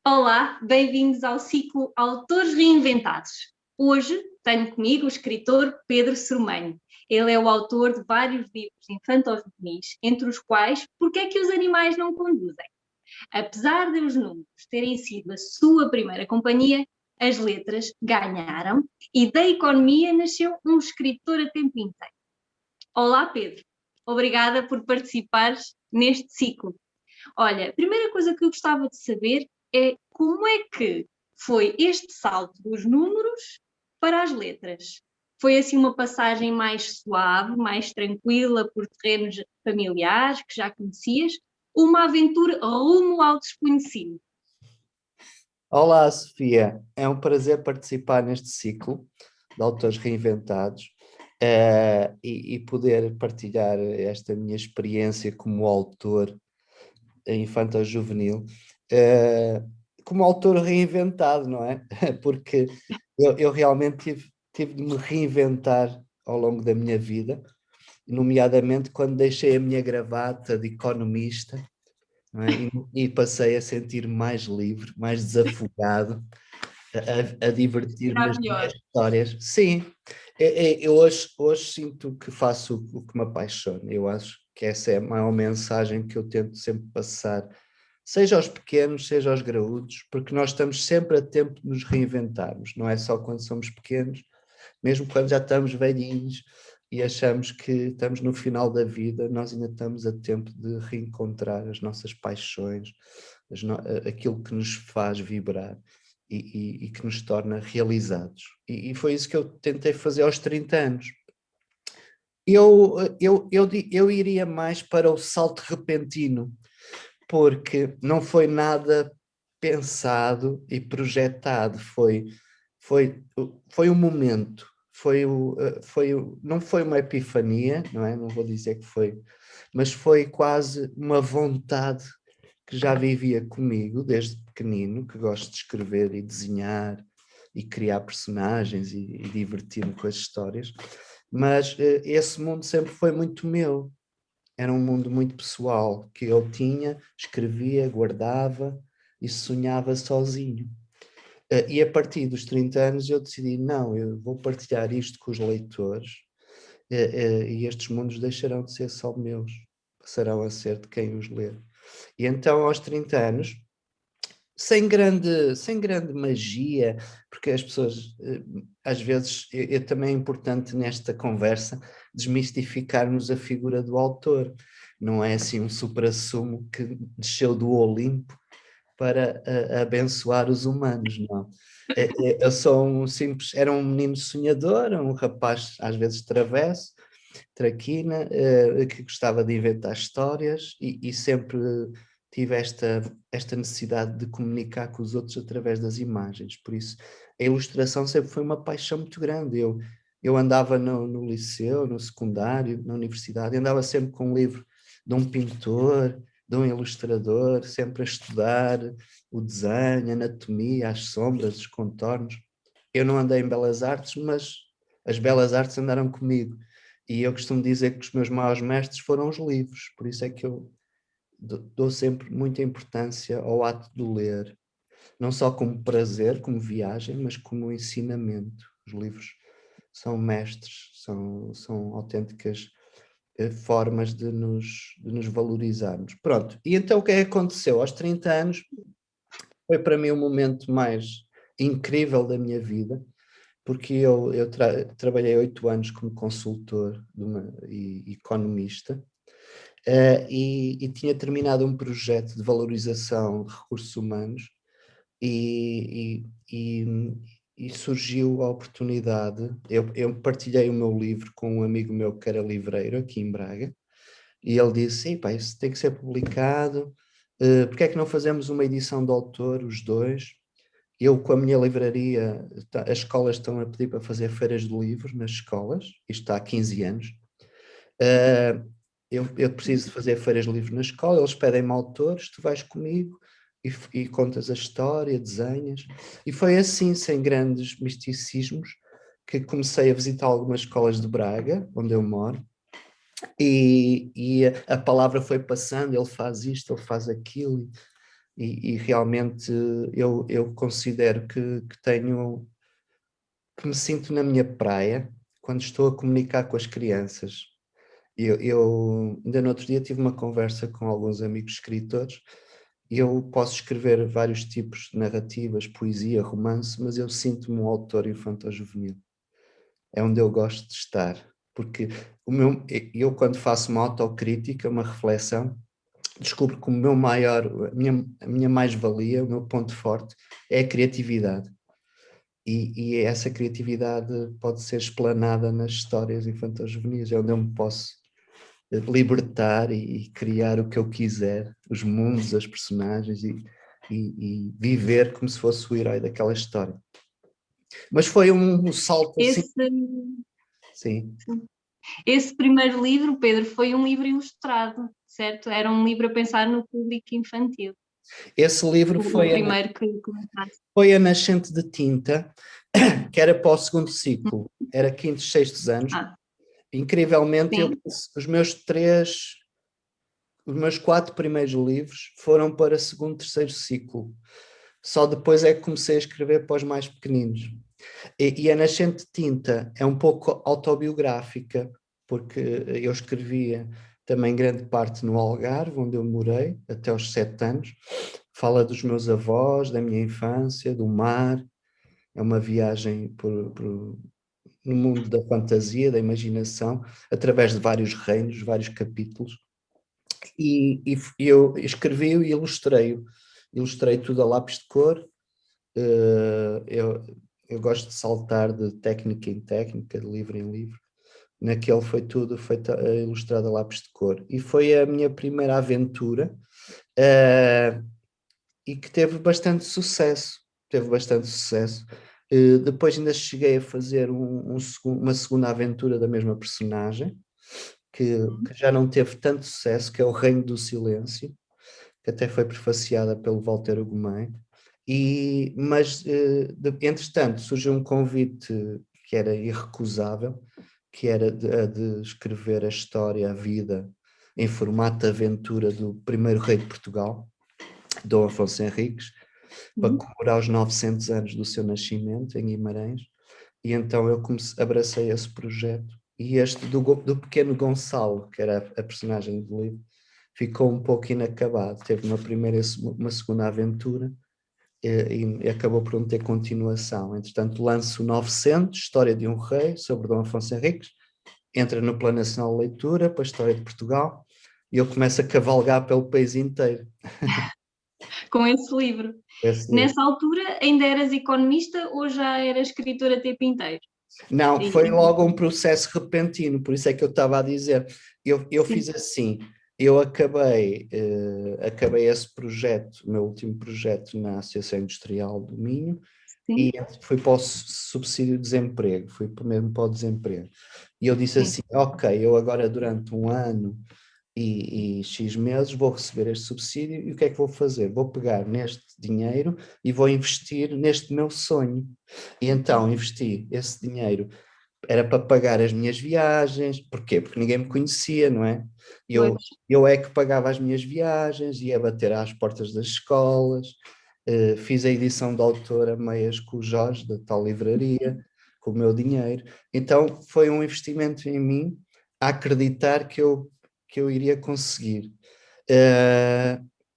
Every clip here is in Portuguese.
Olá, bem-vindos ao ciclo Autores Reinventados. Hoje tenho comigo o escritor Pedro Cermeño. Ele é o autor de vários livros infanto-juvenis, entre os quais Porque é que os animais não conduzem? Apesar de os números terem sido a sua primeira companhia, as letras ganharam e da economia nasceu um escritor a tempo inteiro. Olá, Pedro. Obrigada por participares neste ciclo. Olha, a primeira coisa que eu gostava de saber é como é que foi este salto dos números para as letras? Foi assim uma passagem mais suave, mais tranquila, por terrenos familiares que já conhecias, ou uma aventura rumo ao desconhecido? Olá, Sofia. É um prazer participar neste ciclo de autores reinventados e poder partilhar esta minha experiência como autor infanto-juvenil, eh, como autor reinventado, não é? Porque eu realmente tive de me reinventar ao longo da minha vida, nomeadamente quando deixei a minha gravata de economista, não é? E passei a sentir mais livre, mais desafogado, a divertir-me Será nas minhas melhor. histórias. Sim, eu hoje sinto que faço o que me apaixona. Eu acho que essa é a maior mensagem que eu tento sempre passar, seja aos pequenos, seja aos graúdos, porque nós estamos sempre a tempo de nos reinventarmos, não é só quando somos pequenos, mesmo quando já estamos velhinhos e achamos que estamos no final da vida, nós ainda estamos a tempo de reencontrar as nossas paixões, aquilo que nos faz vibrar e que nos torna realizados. E foi isso que eu tentei fazer aos 30 anos. Eu iria mais para o salto repentino, porque não foi nada pensado e projetado, foi, foi um momento, não foi uma epifania, não é? Não vou dizer que foi, mas foi quase uma vontade que já vivia comigo desde pequenino, que gosto de escrever e desenhar e criar personagens e divertir-me com as histórias, mas esse mundo sempre foi muito meu. Era um mundo muito pessoal que eu tinha, escrevia, guardava e sonhava sozinho. E a partir dos 30 anos eu decidi, não, eu vou partilhar isto com os leitores, e estes mundos deixarão de ser só meus, passarão a ser de quem os ler. E então aos 30 anos, sem grande magia, porque as pessoas, às vezes, também é importante nesta conversa desmistificarmos a figura do autor. Não é assim um suprassumo que desceu do Olimpo para abençoar os humanos, não. Eu sou um simples, era um menino sonhador, um rapaz às vezes travesso, traquina, que gostava de inventar histórias e sempre tive esta necessidade de comunicar com os outros através das imagens. Por isso, a ilustração sempre foi uma paixão muito grande. Eu andava no liceu, no secundário, na universidade, andava sempre com um livro de um pintor, de um ilustrador, sempre a estudar o desenho, a anatomia, as sombras, os contornos. Eu não andei em belas artes, mas as belas artes andaram comigo. E eu costumo dizer que os meus maiores mestres foram os livros, por isso é que eu dou sempre muita importância ao ato de ler, não só como prazer, como viagem, mas como ensinamento. Os livros são mestres, são autênticas formas de nos valorizarmos. Pronto, e então o que é que aconteceu? Aos 30 anos foi para mim o momento mais incrível da minha vida, porque eu trabalhei 8 anos como consultor e economista, e tinha terminado um projeto de valorização de recursos humanos e, e, e- e surgiu a oportunidade. Eu partilhei o meu livro com um amigo meu que era livreiro aqui em Braga, e ele disse: "Pá, isso tem que ser publicado, porque é que não fazemos uma edição de autor, os dois?" Eu, com a minha livraria, as escolas estão a pedir para fazer feiras de livros nas escolas, isto há 15 anos. Uh, eu preciso de fazer feiras de livros na escola, eles pedem-me autores, tu vais comigo e contas a história, desenhas. E foi assim, sem grandes misticismos, que comecei a visitar algumas escolas de Braga, onde eu moro, e a palavra foi passando, ele faz isto, ele faz aquilo, e realmente eu considero que me sinto na minha praia quando estou a comunicar com as crianças. Ainda no outro dia tive uma conversa com alguns amigos escritores. Eu posso escrever vários tipos de narrativas, poesia, romance, mas eu sinto-me um autor infanto-juvenil. É onde eu gosto de estar, porque eu quando faço uma autocrítica, uma reflexão, descubro que a minha mais-valia, o meu ponto forte é a criatividade. E essa criatividade pode ser explanada nas histórias infanto-juvenis, é onde eu me posso libertar e criar o que eu quiser, os mundos, as personagens e viver como se fosse o herói daquela história. Mas foi um salto assim. Sim. Esse primeiro livro, Pedro, foi um livro ilustrado, certo? Era um livro a pensar no público infantil. Esse livro O primeiro que comentaste. Foi a Nascente de Tinta, que era para o segundo ciclo, era quintos, sextos anos. Incrivelmente, os meus 4 primeiros livros foram para segundo, terceiro ciclo. Só depois é que comecei a escrever para os mais pequeninos. E a Nascente de Tinta é um pouco autobiográfica, porque eu escrevia também grande parte no Algarve, onde eu morei até aos 7 anos. Fala dos meus avós, da minha infância, do mar. É uma viagem no mundo da fantasia, da imaginação, através de vários reinos, vários capítulos. E eu escrevi-o e ilustrei-o. Ilustrei tudo a lápis de cor. Eu gosto de saltar de técnica em técnica, de livro em livro. Naquele foi tudo feito, ilustrado a lápis de cor. E foi a minha primeira aventura e que teve bastante sucesso. Depois ainda cheguei a fazer uma segunda aventura da mesma personagem, que já não teve tanto sucesso, que é O Reino do Silêncio, que até foi prefaciada pelo Walter Ugumem. Mas, entretanto, surgiu um convite que era irrecusável, que era de escrever a história, a vida, em formato de aventura do primeiro rei de Portugal, Dom Afonso Henriques, para comemorar os 900 anos do seu nascimento em Guimarães, e então eu abracei esse projeto. E este do pequeno Gonçalo, que era a personagem do livro, ficou um pouco inacabado. Teve uma primeira e uma segunda aventura e acabou por não ter continuação. Entretanto, lanço 900, História de um Rei, sobre Dom Afonso Henriques, entra no Plano Nacional de Leitura para a História de Portugal, e eu começo a cavalgar pelo país inteiro. Com esse livro. Nessa altura ainda eras economista ou já eras escritora a tempo inteiro? Não, foi logo um processo repentino, por isso é que eu estava a dizer. Eu fiz assim, eu acabei esse projeto, o meu último projeto na Associação Industrial do Minho, e fui para o subsídio de desemprego, fui mesmo para o desemprego. E eu disse assim, ok, eu agora durante um ano e X meses vou receber este subsídio, e o que é que vou fazer? Vou pegar neste dinheiro e vou investir neste meu sonho. E então investi esse dinheiro, era para pagar as minhas viagens. Porquê? Porque ninguém me conhecia, não é? Eu é que pagava as minhas viagens, ia bater às portas das escolas, fiz a edição de autor a meias com o Jorge, da tal livraria, com o meu dinheiro. Então foi um investimento em mim, a acreditar que eu iria conseguir.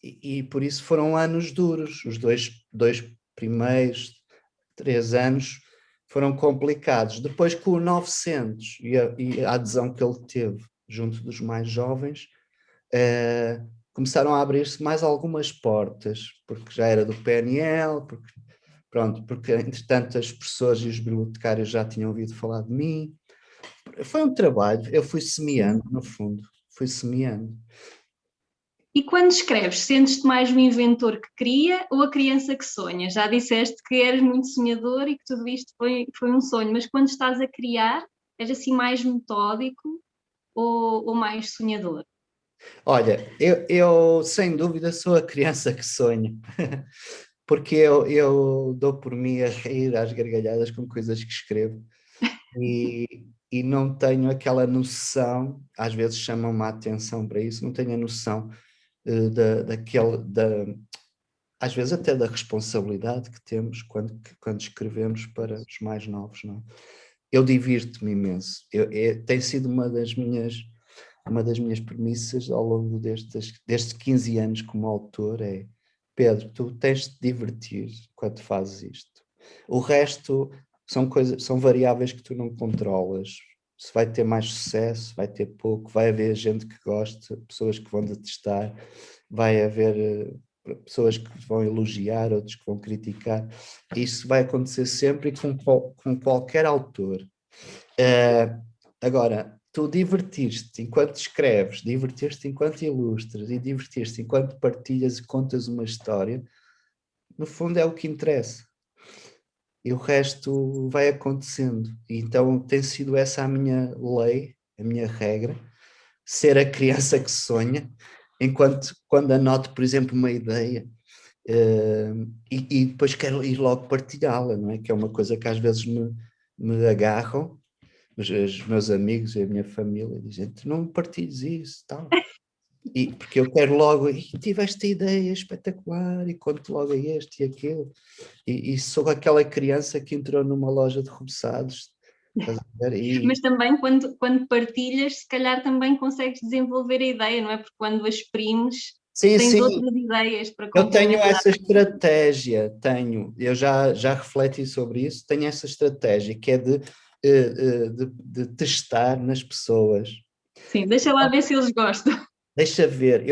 E por isso foram anos duros. Os dois primeiros 3 anos foram complicados. Depois, com o 900 e a adesão que ele teve junto dos mais jovens, começaram a abrir-se mais algumas portas, porque já era do PNL, porque entretanto as pessoas e os bibliotecários já tinham ouvido falar de mim. Foi um trabalho, eu fui semeando, no fundo, fui semeando. E quando escreves, sentes-te mais o inventor que cria ou a criança que sonha? Já disseste que eres muito sonhador e que tudo isto foi um sonho, mas quando estás a criar, és assim mais metódico ou mais sonhador? Olha, eu sem dúvida sou a criança que sonha, porque eu dou por mim a rir às gargalhadas com coisas que escrevo e não tenho aquela noção, às vezes chamam-me a atenção para isso, não tenho a noção às vezes até da responsabilidade que temos quando escrevemos para os mais novos, não é? Eu divirto-me imenso. Tem sido uma das minhas premissas ao longo destes 15 anos como autor, é: Pedro, tu tens de te divertir quando fazes isto. O resto são variáveis que tu não controlas. Se vai ter mais sucesso, vai ter pouco, vai haver gente que gosta, pessoas que vão detestar, vai haver pessoas que vão elogiar, outros que vão criticar. Isso vai acontecer sempre e com qualquer autor. Agora, tu divertires-te enquanto escreves, divertir-te enquanto ilustras e divertir-te enquanto partilhas e contas uma história, no fundo é o que interessa. E o resto vai acontecendo. E então tem sido essa a minha lei, a minha regra, ser a criança que sonha, quando anoto, por exemplo, uma ideia, e depois quero ir logo partilhá-la, não é? Que é uma coisa que às vezes me agarram, os meus amigos e a minha família dizem: tu não partilhes isso, tal. Porque eu quero logo, tive esta ideia espetacular e conto logo a este e aquele. E sou aquela criança que entrou numa loja de repousados. Mas também quando partilhas, se calhar também consegues desenvolver a ideia, não é? Porque quando a exprimes, Sim, tens sim, outras ideias para eu tenho complementar. essa estratégia, eu já refleti sobre isso, tenho essa estratégia que é de testar nas pessoas. Sim, deixa lá ver se eles gostam. Deixa ver,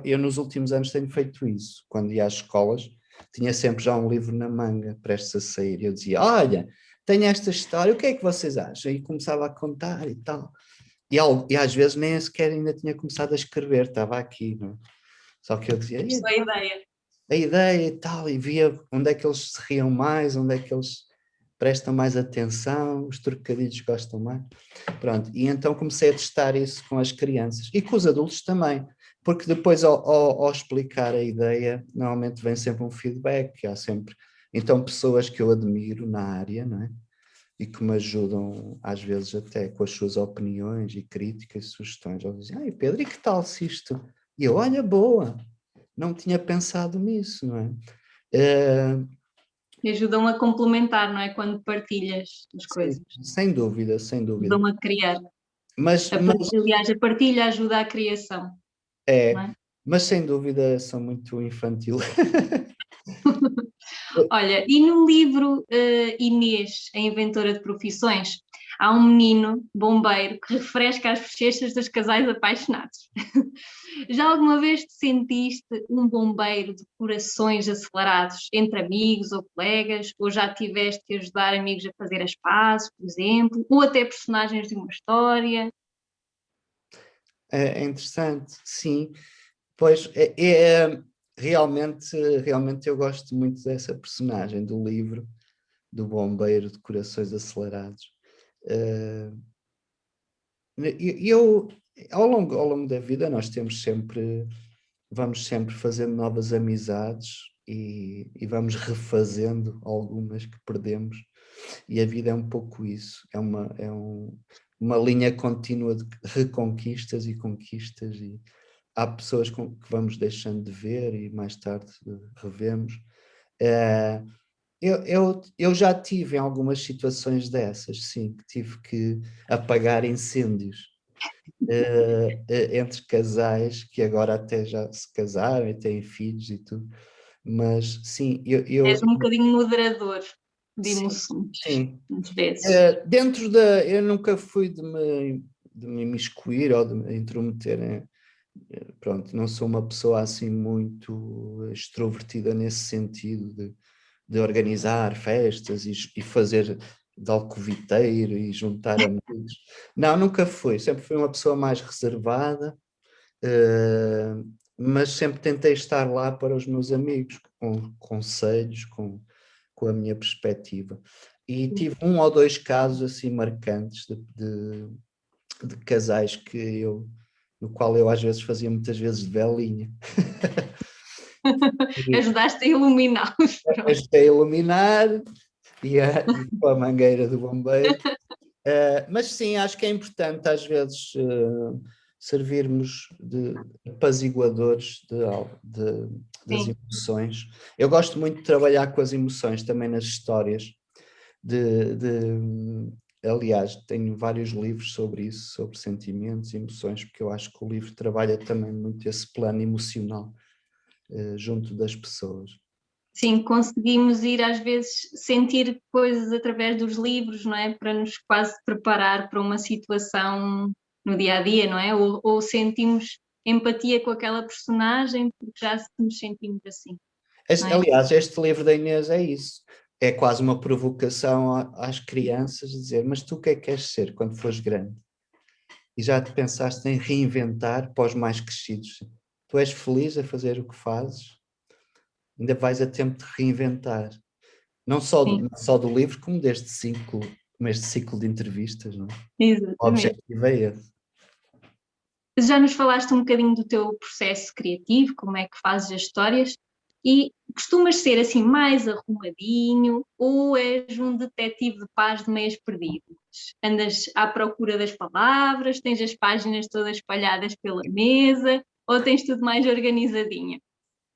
eu nos últimos anos tenho feito isso. Quando ia às escolas, tinha sempre já um livro na manga, prestes a sair. Eu dizia: olha, tenho esta história, o que é que vocês acham? E começava a contar e tal. E às vezes nem sequer ainda tinha começado a escrever, estava aqui, não é? Só que eu dizia: Isto é a ideia. a ideia e tal, e via onde é que eles se riam mais, onde é que eles prestam mais atenção, os trocadilhos gostam mais. Pronto, e então comecei a testar isso com as crianças e com os adultos também, porque depois ao explicar a ideia, normalmente vem sempre um feedback, há sempre, então, pessoas que eu admiro na área, não é? E que me ajudam, às vezes, até com as suas opiniões e críticas e sugestões. Eles dizem: ai, Pedro, e que tal se isto? E eu: olha, boa, não tinha pensado nisso, não é? E ajudam a complementar, não é? Quando partilhas as Sim, coisas. sem dúvida, sem dúvida. Ajudam a criar. Mas, Aliás, a partilha ajuda à criação, não é? mas sem dúvida são muito infantil. Olha, e no livro Inês, a Inventora de Profissões, há um menino bombeiro que refresca as bochechas dos casais apaixonados. Já alguma vez te sentiste um bombeiro de corações acelerados entre amigos ou colegas? Ou já tiveste que ajudar amigos a fazer as pazes, por exemplo? Ou até personagens de uma história? É interessante, sim. Pois, realmente eu gosto muito dessa personagem do livro, do bombeiro de corações acelerados. Eh, eu, ao longo da vida, vamos sempre fazendo novas amizades e vamos refazendo algumas que perdemos. E a vida é um pouco isso, uma linha contínua de reconquistas e conquistas, e há pessoas que vamos deixando de ver e mais tarde revemos. Eh, eu já tive em algumas situações dessas, sim, que tive que apagar incêndios entre casais que agora até já se casaram e têm filhos e tudo, mas sim, És um bocadinho moderador de sim, emoções, sim. às vezes. Eu nunca fui de me imiscuir ou de me intrometer pronto, não sou uma pessoa assim muito extrovertida nesse sentido de organizar festas e fazer de alcoviteiro e juntar amigos. Não, nunca fui, sempre fui uma pessoa mais reservada, eh, mas sempre tentei estar lá para os meus amigos, com conselhos, com a minha perspectiva. E tive um ou dois casos assim marcantes de casais no qual eu às vezes fazia muitas vezes de velinha. E Ajudaste a iluminá-los. ajudei a iluminar e com a mangueira do bombeiro. Mas sim, acho que é importante às vezes servirmos de apaziguadores das Sim. emoções. Eu gosto muito de trabalhar com as emoções também nas histórias. Aliás, tenho vários livros sobre isso, sobre sentimentos e emoções, porque eu acho que o livro trabalha também muito esse plano emocional junto das pessoas. Sim, conseguimos ir às vezes sentir coisas através dos livros, não é? Para nos quase preparar para uma situação no dia a dia, não é? Ou sentimos empatia com aquela personagem porque já nos sentimos assim, não é? Aliás, este livro da Inês é isso. É quase uma provocação às crianças, dizer, mas tu o que é que queres ser quando fores grande? E já te pensaste em reinventar para os mais crescidos? Tu és feliz a fazer o que fazes? Ainda vais a tempo de reinventar. Não só Sim, do livro, como como este ciclo de entrevistas, não é? O exatamente. objetivo é esse. Já nos falaste um bocadinho do teu processo criativo, como é que fazes as histórias, e costumas ser assim mais arrumadinho ou és um detetive de paz de meias perdidas? Andas à procura das palavras, tens as páginas todas espalhadas pela mesa ou tens tudo mais organizadinho?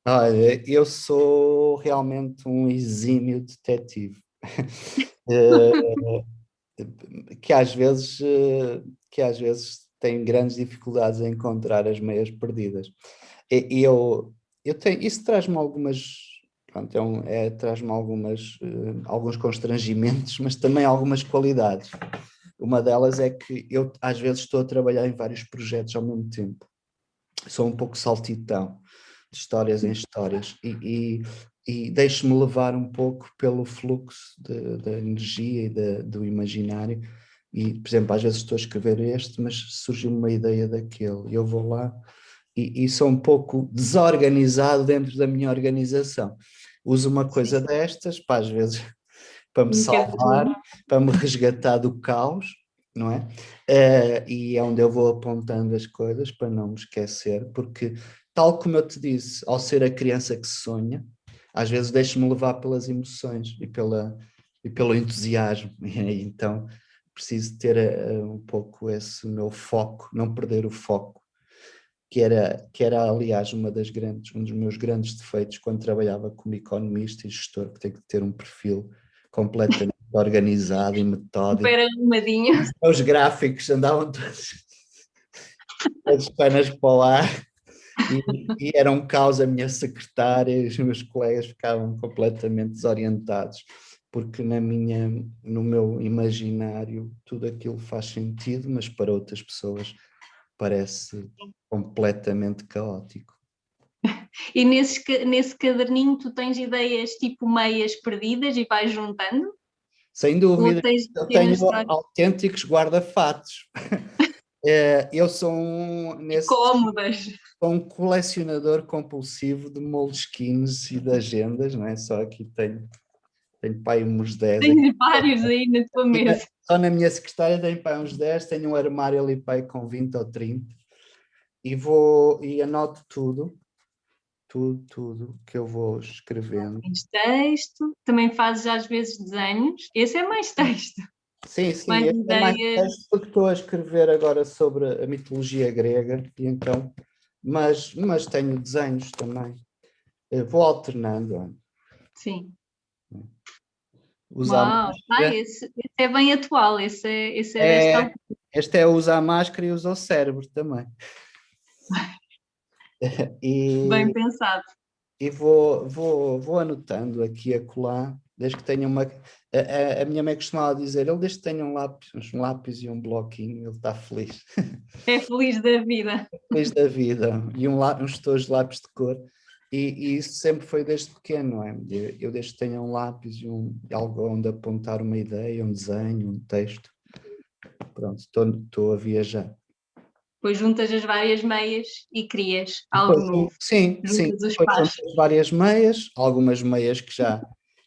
Olha, eu sou realmente um exímio detetive. Eh, que às vezes, tem grandes dificuldades em encontrar as meias perdidas. Eu tenho, isso traz-me algumas, pronto, traz-me alguns constrangimentos, mas também algumas qualidades. Uma delas é que eu às vezes estou a trabalhar em vários projetos ao mesmo tempo. Sou um pouco saltitão, de histórias em histórias, e deixo-me levar um pouco pelo fluxo da energia e do imaginário. E, por exemplo, às vezes estou a escrever este, mas surgiu uma ideia daquele, e eu vou lá e sou um pouco desorganizado dentro da minha organização. Uso uma coisa destas, pá, às vezes, para me Um salvar, bocadinho. para me resgatar do caos, não é? E é onde eu vou apontando as coisas para não me esquecer, porque, tal como eu te disse, ao ser a criança que sonha, às vezes deixo-me levar pelas emoções e pelo entusiasmo, e então preciso ter um pouco esse meu foco, não perder o foco, que era aliás um dos meus grandes defeitos quando trabalhava como economista e gestor, que tem que ter um perfil completamente organizado e metódico. Super arrumadinho. Os gráficos andavam todos panas para o ar e era um caos. A minha secretária e os meus colegas ficavam completamente desorientados, porque no meu imaginário tudo aquilo faz sentido, mas para outras pessoas parece completamente caótico. E nesse caderninho tu tens ideias tipo meias perdidas e vais juntando? Sem Ou dúvida, tens eu pequenas tenho histórias autênticos guarda-fatos. Eu sou cómodas? sou um colecionador compulsivo de moleskines e de agendas, não é? Só aqui tenho pá, aí uns 10 aqui. Tens vários aí na tua mesa. Só na minha secretária tenho pá, uns 10, tenho um armário ali pá, com 20 ou 30 e anoto tudo que eu vou escrevendo. Tens texto, também fazes às vezes desenhos. Esse é mais texto, Sim, mais este é mais ideias. texto porque estou a escrever agora sobre a mitologia grega, e então, mas tenho desenhos também. Eu vou alternando. Olha. Sim. Usar Uau, máscara. esse é bem atual, esse é desta É, altura. este é usar máscara e usar o cérebro também. Bem E, pensado. e vou anotando aqui e acolá, desde que tenha uma. A minha mãe costumava dizer: ele desde que tenha um lápis e um bloquinho, ele está feliz. É feliz da vida. Feliz da vida. E uns tojos de lápis de cor. E isso sempre foi desde pequeno, não é? Eu desde que tenha um lápis e algo onde apontar uma ideia, um desenho, um texto, pronto, estou a viajar. Depois juntas as várias meias e crias algo Depois, novo. sim, Juntas os depois são pares. várias meias, algumas meias que já,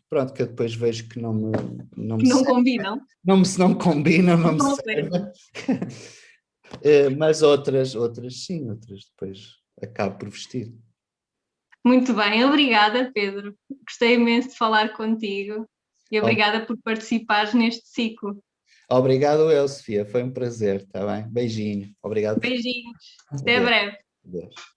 pronto, que eu depois vejo que não me Que não servem, combinam. não combinam, não me Não sei. servem. Mas outras sim, outras depois acabo por vestir. Muito bem, obrigada, Pedro. Gostei imenso de falar contigo e obrigada por participares neste ciclo. Obrigado eu, Sofia, foi um prazer, está bem? Beijinho, obrigado. Beijinhos, até Adeus. breve. Adeus.